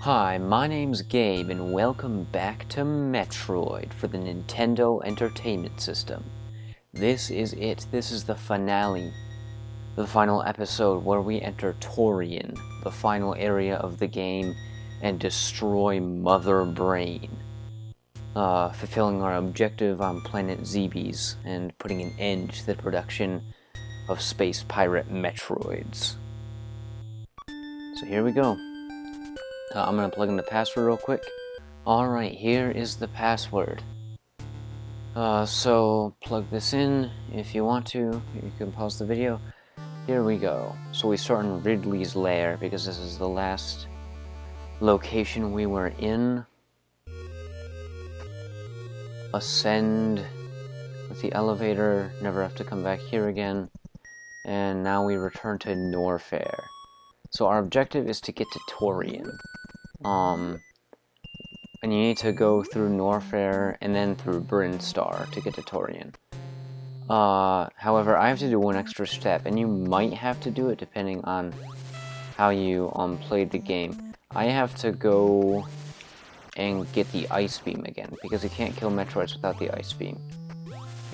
Hi, my name's Gabe and welcome back to Metroid for the Nintendo Entertainment System. This is it. This is the finale, the final episode where we enter Tourian, the final area of the game, and destroy Mother Brain. Fulfilling our objective on planet Zebes and putting an end to the production of space pirate Metroids. So here we go. I'm going to plug in the password real quick. Alright, here is the password. So plug this in if you want to. You can pause the video. Here we go. So we start in Ridley's lair because this is the last location we were in. Ascend with the elevator. Never have to come back here again. And now we return to Norfair. So our objective is to get to Tourian. And you need to go through Norfair and then through Brinstar to get to Tourian. However, I have to do one extra step, and you might have to do it depending on how you played the game. I have to go and get the Ice Beam again, because you can't kill Metroids without the Ice Beam.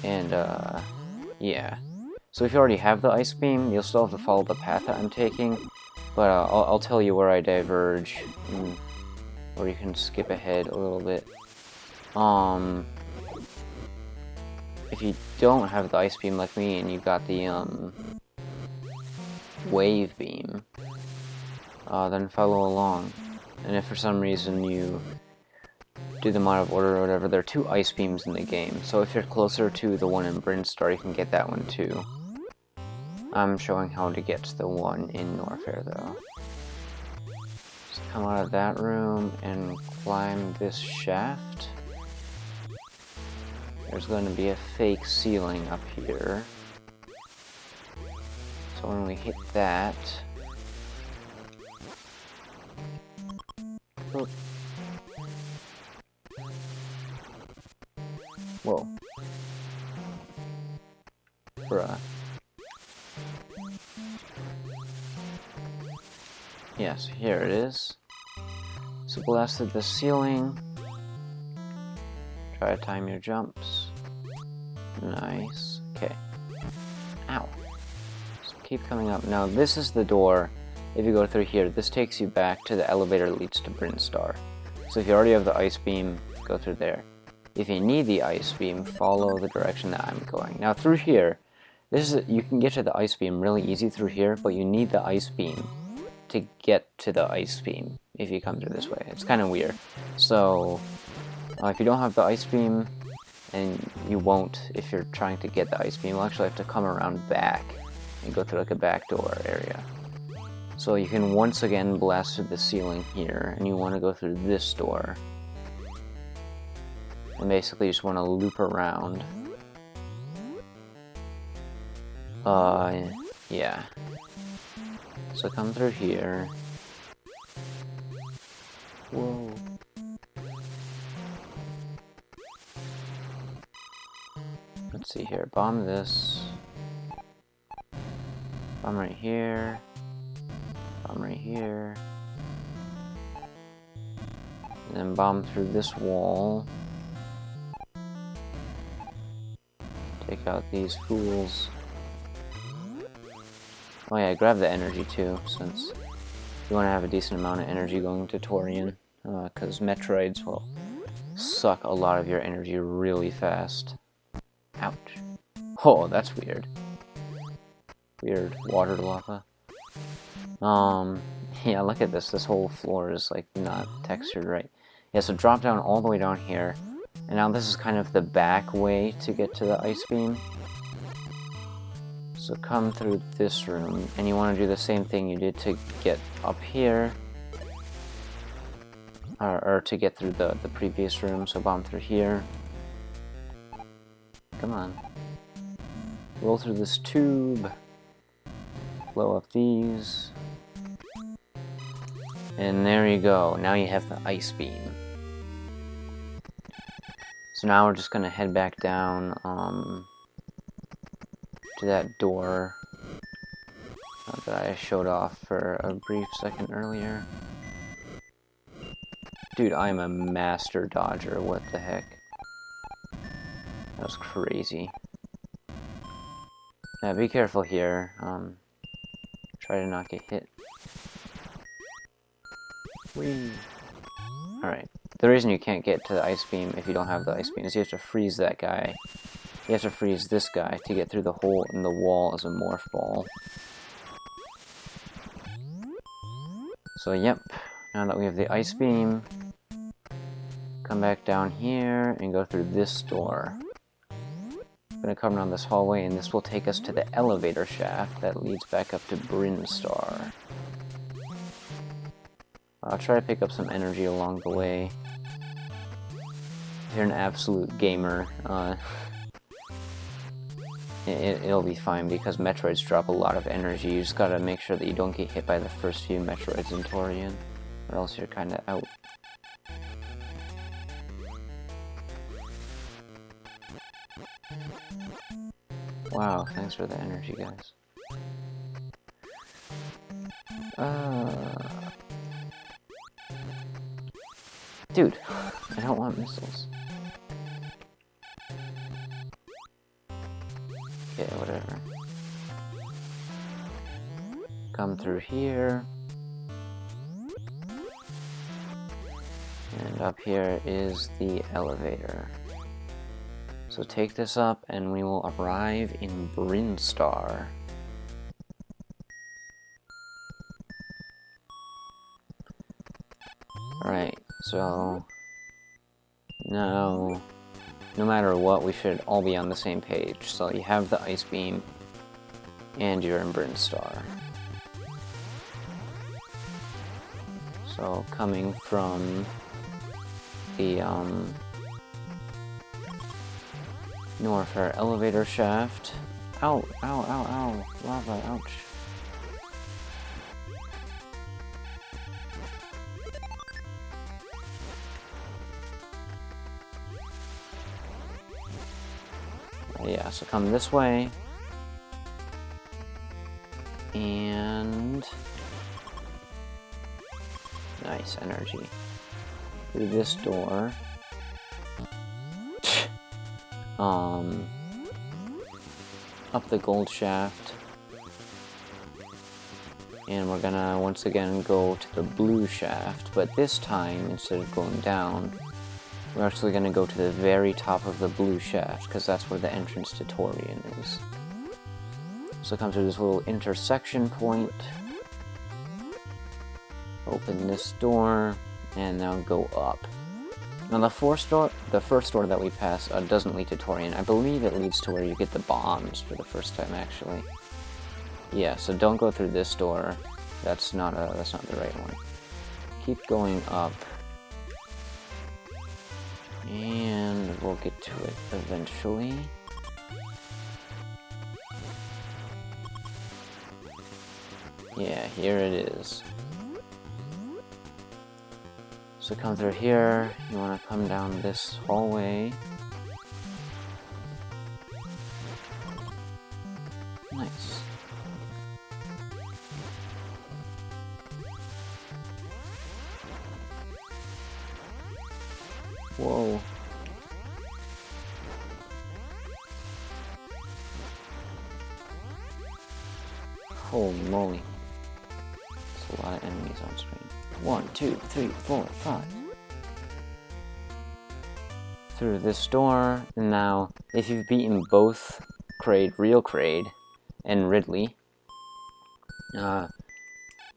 And, yeah. So if you already have the Ice Beam, you'll still have to follow the path that I'm taking. But I'll tell you where I diverge, or you can skip ahead a little bit. If you don't have the Ice Beam like me and you got the Wave Beam, then follow along. And if for some reason you do them out of order or whatever, there are 2 Ice Beams in the game. So if you're closer to the one in Brinstar, you can get that one too. I'm showing how to get to the one in Norfair, though. So come out of that room and climb this shaft. There's going to be a fake ceiling up here. So when we hit that... Whoop. Whoa. Bruh. Yes, here it is. So blasted the ceiling. Try to time your jumps. Nice. Okay. Ow. So keep coming up. Now this is the door. If you go through here, this takes you back to the elevator that leads to Brinstar. So if you already have the Ice Beam, go through there. If you need the Ice Beam, follow the direction that I'm going. Now through here, you can get to the Ice Beam really easy through here, but you need the Ice Beam to get to the Ice Beam if you come through this way. It's kind of weird. So if you don't have the Ice Beam, and you won't if you're trying to get the Ice Beam, you'll actually have to come around back and go through like a back door area. So you can once again blast through the ceiling here, and you want to go through this door. And basically you just want to loop around. Yeah. So come through here. Whoa. Let's see here. Bomb this. Bomb right here. Bomb right here. And then bomb through this wall. Take out these fools. Oh yeah, grab the energy too, since you want to have a decent amount of energy going to Tourian, because Metroids will suck a lot of your energy really fast. Ouch. Oh, that's weird. Weird water lava. Yeah, look at this. This whole floor is, like, not textured right. Yeah, so drop down all the way down here. And now this is kind of the back way to get to the Ice Beam. So come through this room, and you want to do the same thing you did to get up here. Or to get through the previous room, so bomb through here. Come on. Roll through this tube. Blow up these. And there you go. Now you have the Ice Beam. So now we're just gonna head back down to that door that I showed off for a brief second earlier. Dude, I'm a master dodger, what the heck? That was crazy. Now be careful here, try to not get hit. Whee! Alright, the reason you can't get to the ice beam if you don't have the ice beam is you have to freeze that guy. You have to freeze this guy to get through the hole in the wall as a morph ball. So yep, now that we have the ice beam, come back down here and go through this door. I'm gonna come around this hallway and this will take us to the elevator shaft that leads back up to Brinstar. I'll try to pick up some energy along the way. If you're an absolute gamer, it'll be fine because Metroids drop a lot of energy. You just gotta make sure that you don't get hit by the first few Metroids in Tourian, or else you're kinda out. Wow, thanks for the energy, guys. Dude, I don't want missiles. Okay, whatever. Come through here. And up here is the elevator. So take this up and we will arrive in Brinstar. Alright, so now, no matter what, we should all be on the same page. So you have the ice beam, and you're in Brinstar. So coming from the north, our elevator shaft. Ow, ow, ow, ow, lava, ouch. Yeah, so come this way, and nice energy. Through this door, up the gold shaft, and we're gonna once again go to the blue shaft, but this time, instead of going down, we're actually going to go to the very top of the blue shaft, because that's where the entrance to Tourian is. So come through this little intersection point, open this door, and now go up. Now the first door that we pass doesn't lead to Tourian. I believe it leads to where you get the bombs for the first time, actually. Yeah, so don't go through this door. That's not the right one. Keep going up. And we'll get to it eventually. Yeah, here it is. So come through here, you want to come down this hallway. Nice. Whoa. Holy moly. There's a lot of enemies on screen. 1, 2, 3, 4, 5. Through this door, and now, if you've beaten both Real Kraid, and Ridley,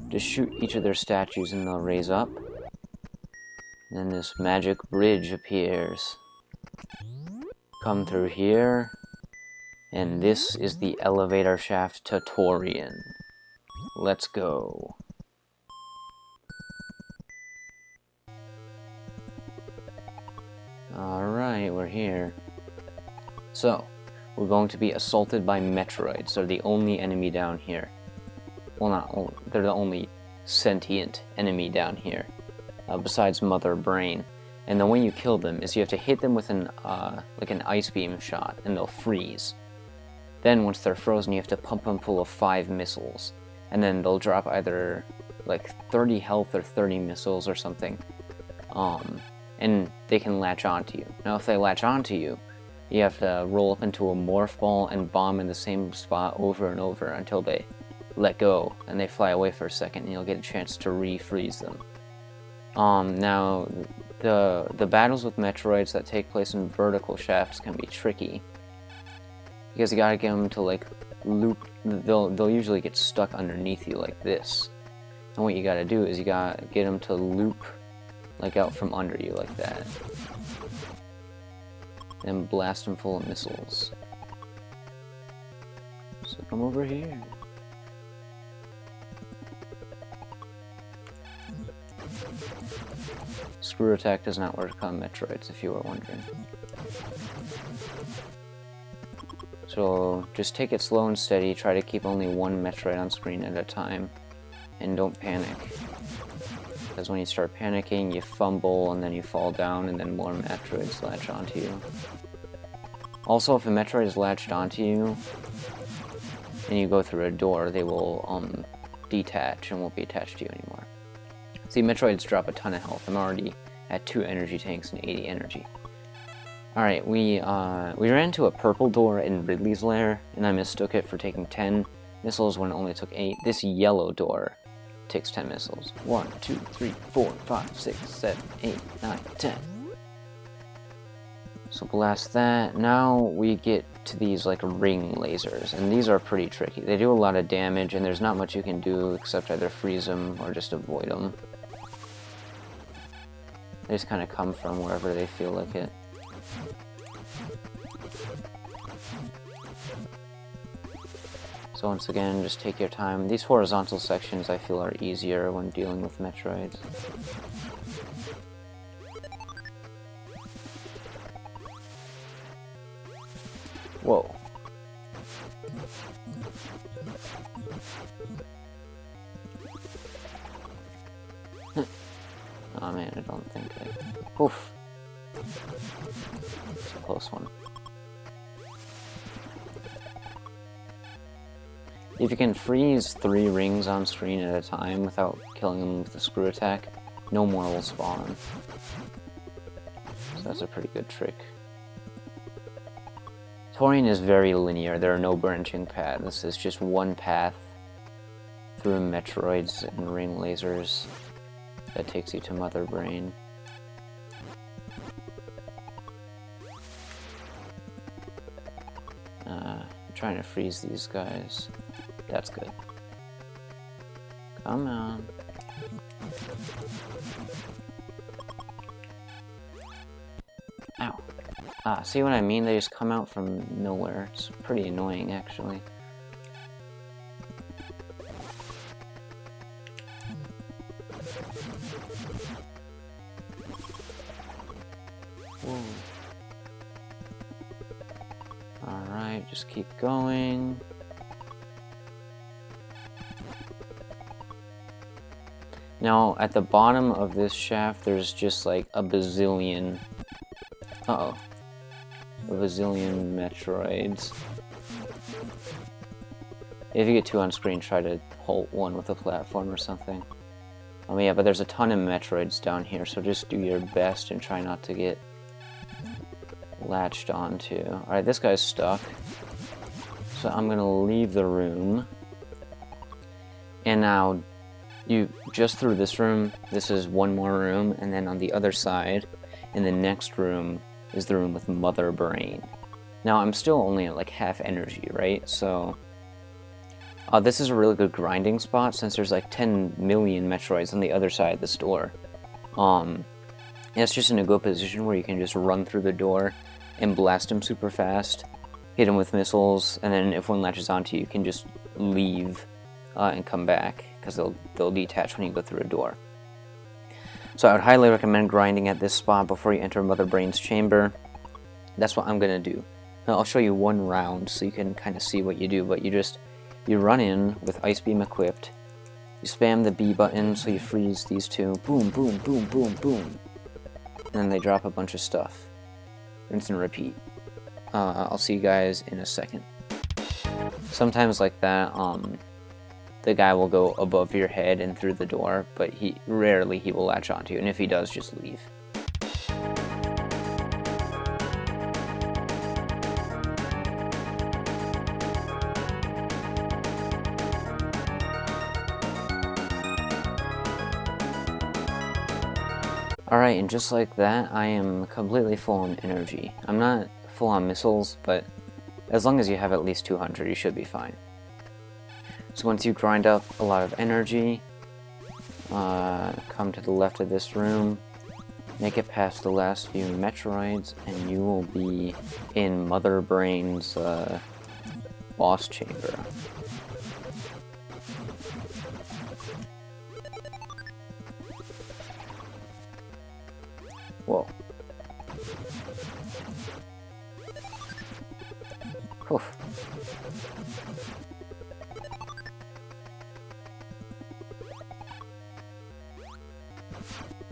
just shoot each of their statues and they'll raise up. And then this magic bridge appears. Come through here, and this is the elevator shaft to Tourian. Let's go. Alright, we're here. So, we're going to be assaulted by metroids. They're the only enemy down here. Well, not only, they're the only sentient enemy down here. Besides Mother Brain. And the way you kill them is you have to hit them with an ice beam shot, and they'll freeze. Then, once they're frozen, you have to pump them full of 5 missiles. And then they'll drop either, 30 health or 30 missiles or something. and they can latch onto you. Now if they latch onto you, you have to roll up into a morph ball and bomb in the same spot over and over until they let go and they fly away for a second, and you'll get a chance to refreeze them. Now the battles with Metroids that take place in vertical shafts can be tricky because you gotta get them to like loop. They'll usually get stuck underneath you like this, and what you gotta do is you gotta get them to loop like out from under you like that, then blast them full of missiles. So come over here. Screw attack does not work on Metroids, if you were wondering. So just take it slow and steady, try to keep only one Metroid on screen at a time, and don't panic. Because when you start panicking, you fumble, and then you fall down, and then more Metroids latch onto you. Also, if a Metroid is latched onto you, and you go through a door, they will detach and won't be attached to you anymore. See, Metroids drop a ton of health. I'm already at 2 energy tanks and 80 energy. Alright, we ran into a purple door in Ridley's lair, and I mistook it for taking 10 missiles when it only took 8. This yellow door takes 10 missiles. 1, 2, 3, 4, 5, 6, 7, 8, 9, 10. So blast that. Now we get to these like ring lasers, and these are pretty tricky. They do a lot of damage, and there's not much you can do except either freeze them or just avoid them. They just kind of come from wherever they feel like it. So once again, just take your time. These horizontal sections I feel are easier when dealing with Metroids. Whoa. Oh man, I don't think I... Oof. It's a close one. If you can freeze 3 rings on screen at a time without killing them with a screw attack, no more will spawn. So that's a pretty good trick. Tourian is very linear. There are no branching paths. This is just one path through Metroids and ring lasers that takes you to Mother Brain. I'm trying to freeze these guys. That's good. Come on. Ow. Ah, see what I mean? They just come out from nowhere. It's pretty annoying, actually. Whoa. Alright, just keep going. Now, at the bottom of this shaft, there's just like a bazillion... Uh-oh. A bazillion Metroids. If you get 2 on screen, try to hold one with a platform or something. Yeah, but there's a ton of Metroids down here, so just do your best and try not to get latched onto. Alright, this guy's stuck. So I'm gonna leave the room. And now, you just through this room, this is one more room, and then on the other side, in the next room, is the room with Mother Brain. Now, I'm still only at like half energy, right? So, this is a really good grinding spot since there's like 10 million Metroids on the other side of this door. And it's just in a good position where you can just run through the door and blast them super fast, hit them with missiles, and then if one latches onto you, you can just leave and come back, because they'll detach when you go through a door. So I would highly recommend grinding at this spot before you enter Mother Brain's chamber. That's what I'm going to do. Now I'll show you one round so you can kind of see what you do, but you run in with Ice Beam equipped, you spam the B button so you freeze these 2, boom, boom, boom, boom, boom, and then they drop a bunch of stuff. Rinse and repeat. I'll see you guys in a second. Sometimes like that, the guy will go above your head and through the door, but rarely he will latch onto you, and if he does, just leave. Alright, and just like that, I am completely full on energy. I'm not full on missiles, but as long as you have at least 200, you should be fine. So once you grind up a lot of energy, come to the left of this room, make it past the last few metroids, and you will be in Mother Brain's boss chamber. Whoa. Whew.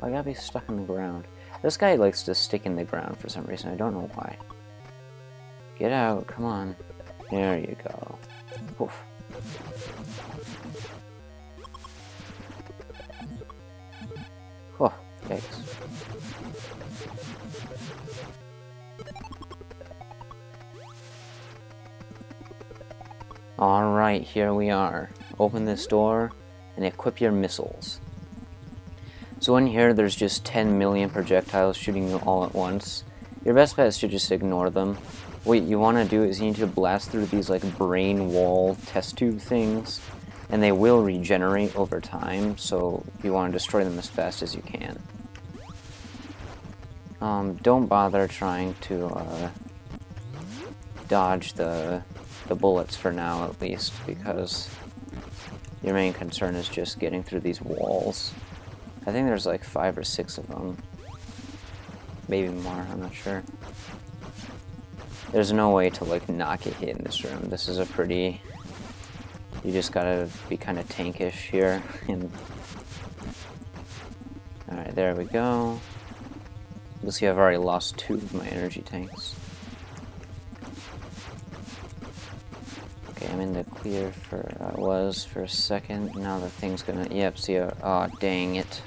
I gotta be stuck in the ground. This guy likes to stick in the ground for some reason. I don't know why. Get out, come on. There you go. Woof. Oh, yikes. Alright, here we are. Open this door and equip your missiles. So in here, there's just 10 million projectiles shooting you all at once. Your best bet is to just ignore them. What you want to do is you need to blast through these like brain wall test tube things, and they will regenerate over time, so you want to destroy them as fast as you can. Don't bother trying to dodge the bullets for now, at least, because your main concern is just getting through these walls. I think there's like 5 or 6 of them. Maybe more, I'm not sure. There's no way to like not get hit in this room. This is a pretty... You just gotta be kind of tankish here. Alright, there we go. You'll see I've already lost 2 of my energy tanks. Okay, I'm in the clear for... I was for a second. Now the thing's gonna... Yep, see... Oh, dang it.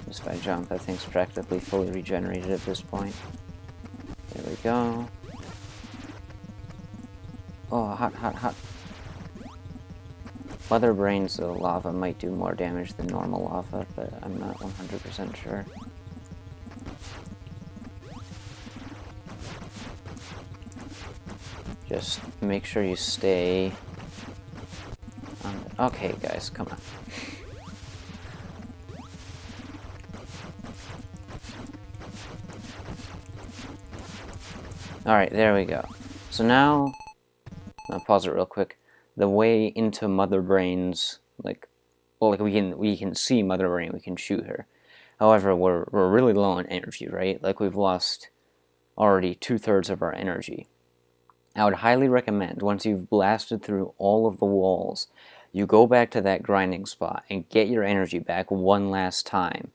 Just by jump, that thing's practically fully regenerated at this point. There we go. Oh, hot, hot, hot. Mother Brain's lava might do more damage than normal lava, but I'm not 100% sure. Just make sure you stay on... Okay, guys, come on. Alright, there we go. So now, I'll pause it real quick. The way into Mother Brain's, like, well, like we can see Mother Brain, we can shoot her. However, we're really low on energy, right? Like, we've lost already 2/3 of our energy. I would highly recommend, once you've blasted through all of the walls, you go back to that grinding spot and get your energy back one last time,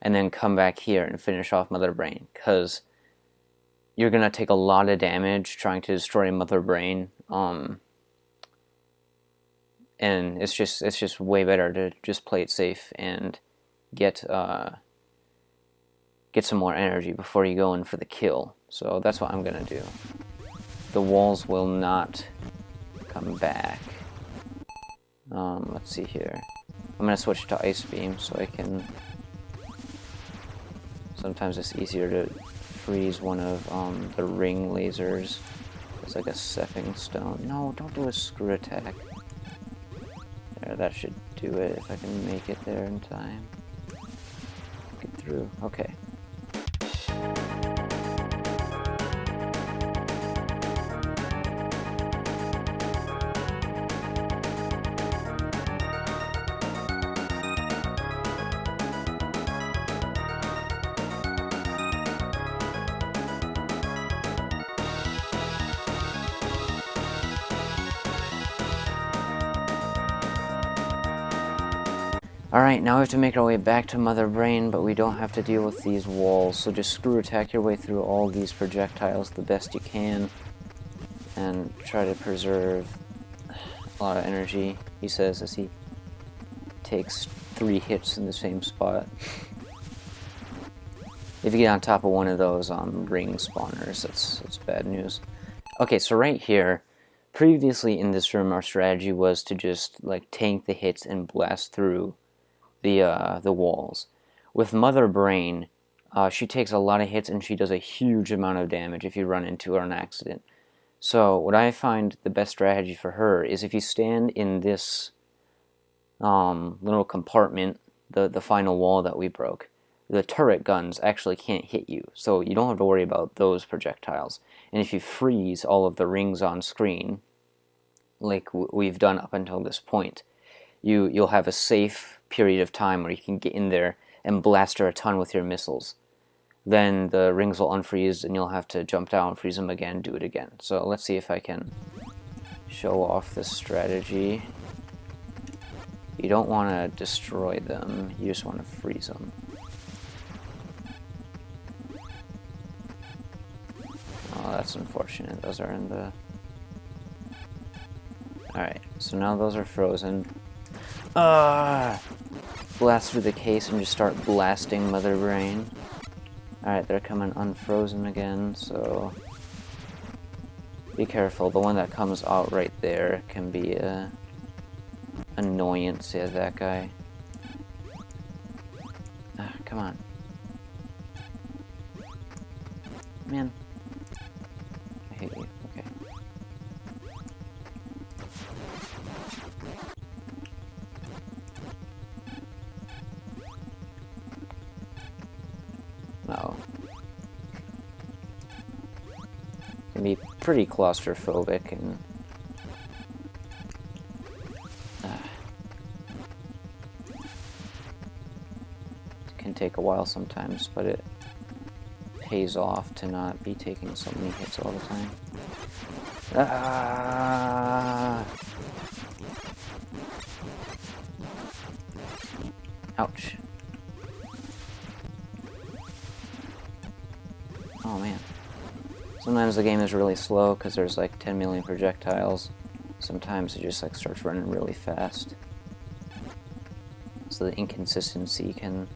and then come back here and finish off Mother Brain, because you're gonna take a lot of damage trying to destroy Mother Brain, and it's just way better to just play it safe and get some more energy before you go in for the kill. So that's what I'm gonna do. The walls will not come back. Let's see here. I'm gonna switch to Ice Beam so I can... Sometimes it's easier to freeze one of the ring lasers. It's like a stepping stone. No, don't do a screw attack. There, that should do it if I can make it there in time. Get through. Okay. Alright, now we have to make our way back to Mother Brain, but we don't have to deal with these walls, so just screw attack your way through all these projectiles the best you can, and try to preserve a lot of energy, he says, as he takes 3 hits in the same spot. If you get on top of one of those ring spawners, that's bad news. Okay, so right here, previously in this room, our strategy was to just like tank the hits and blast through the walls. With Mother Brain, she takes a lot of hits and she does a huge amount of damage if you run into her on accident. So what I find the best strategy for her is if you stand in this little compartment, the final wall that we broke, the turret guns actually can't hit you, so you don't have to worry about those projectiles. And if you freeze all of the rings on screen, like we've done up until this point, you'll have a safe period of time where you can get in there and blast her a ton with your missiles. Then the rings will unfreeze and you'll have to jump down, freeze them again, do it again. So let's see if I can show off this strategy. You don't want to destroy them, you just want to freeze them. Oh, that's unfortunate. Those are in the... Alright, so now those are frozen. Blast through the case and just start blasting Mother Brain. Alright, they're coming unfrozen again, so... Be careful, the one that comes out right there can be a annoyance. Yeah, that guy. Come on. Man. I hate you. Okay. Uh-oh. Can be pretty claustrophobic and it can take a while sometimes, but it pays off to not be taking so many hits all the time. Ouch. Oh man. Sometimes the game is really slow because there's like 10 million projectiles. Sometimes it just like starts running really fast. So the inconsistency can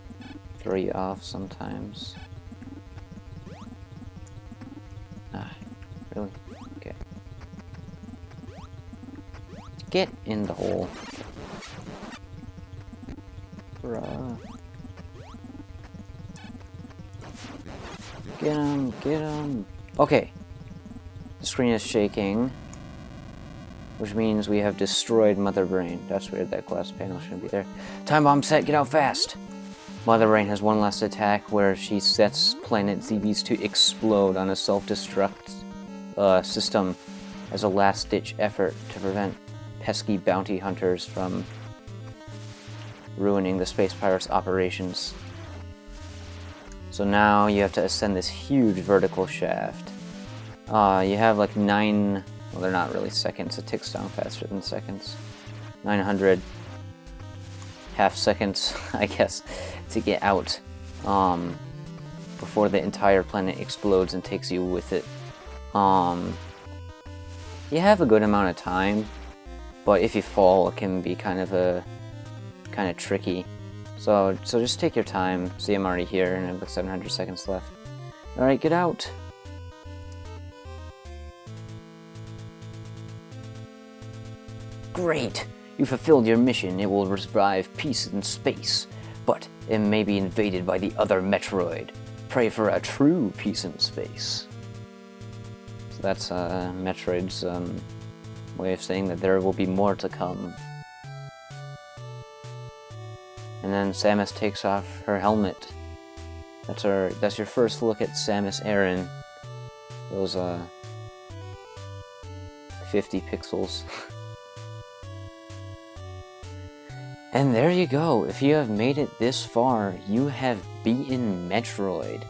throw you off sometimes. Really? Okay. Get in the hole. Bruh. Get him, get him. Okay. The screen is shaking, which means we have destroyed Mother Brain. That's weird, that glass panel shouldn't be there. Time bomb set, get out fast! Mother Brain has one last attack where she sets planet zebes to explode on a self-destruct system as a last-ditch effort to prevent pesky bounty hunters from ruining the space pirates' operations. So now you have to ascend this huge vertical shaft. You have like 9... Well, they're not really seconds. It ticks down faster than seconds. 900 half seconds, I guess, to get out before the entire planet explodes and takes you with it. You have a good amount of time, but if you fall, it can be kind of tricky. So just take your time. See, I'm already here, and I have like 700 seconds left. All right, get out. Great! You fulfilled your mission. It will revive peace in space, but it may be invaded by the other Metroid. Pray for a true peace in space. So that's Metroid's way of saying that there will be more to come. And then Samus takes off her helmet. That's your first look at Samus Aran. Those 50 pixels. And there you go. If you have made it this far, you have beaten Metroid.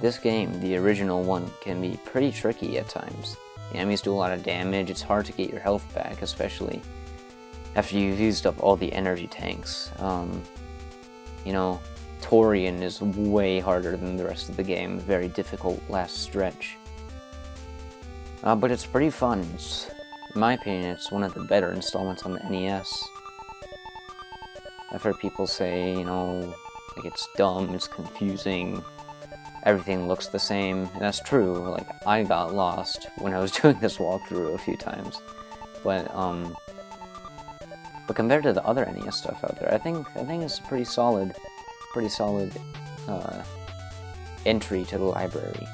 This game, the original one, can be pretty tricky at times. The enemies do a lot of damage. It's hard to get your health back, especially after you've used up all the energy tanks. You know, Tourian is way harder than the rest of the game. Very difficult last stretch. But it's pretty fun. In my opinion, it's one of the better installments on the NES. I've heard people say, you know, like it's dumb, it's confusing, everything looks the same, and that's true. Like, I got lost when I was doing this walkthrough a few times, but compared to the other NES stuff out there, I think it's a pretty solid entry to the library.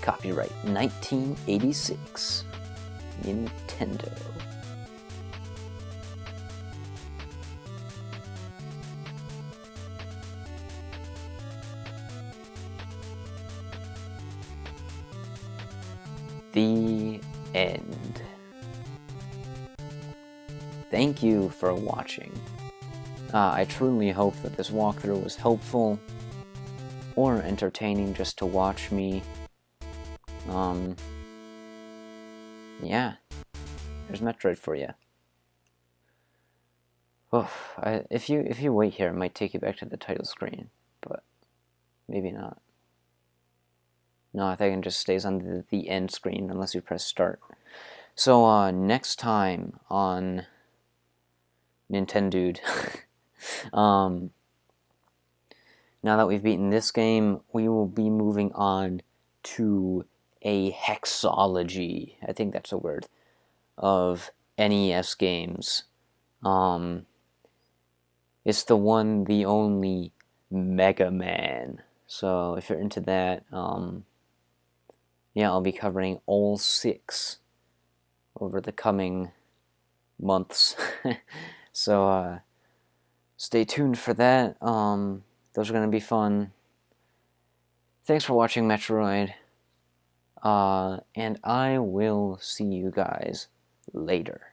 Copyright 1986. Nintendo. The end. Thank you for watching. I truly hope that this walkthrough was helpful or entertaining just to watch me. Yeah, there's Metroid for you. Oh, if you wait here, it might take you back to the title screen, but maybe not. No, I think it just stays on the end screen unless you press start. So, next time on Nintendude, now that we've beaten this game, we will be moving on to a hexology, I think that's a word, of NES games. It's the one, the only Mega Man. So if you're into that, yeah, I'll be covering all 6 over the coming months. So stay tuned for that. Those are going to be fun. Thanks for watching Metroid. And I will see you guys later.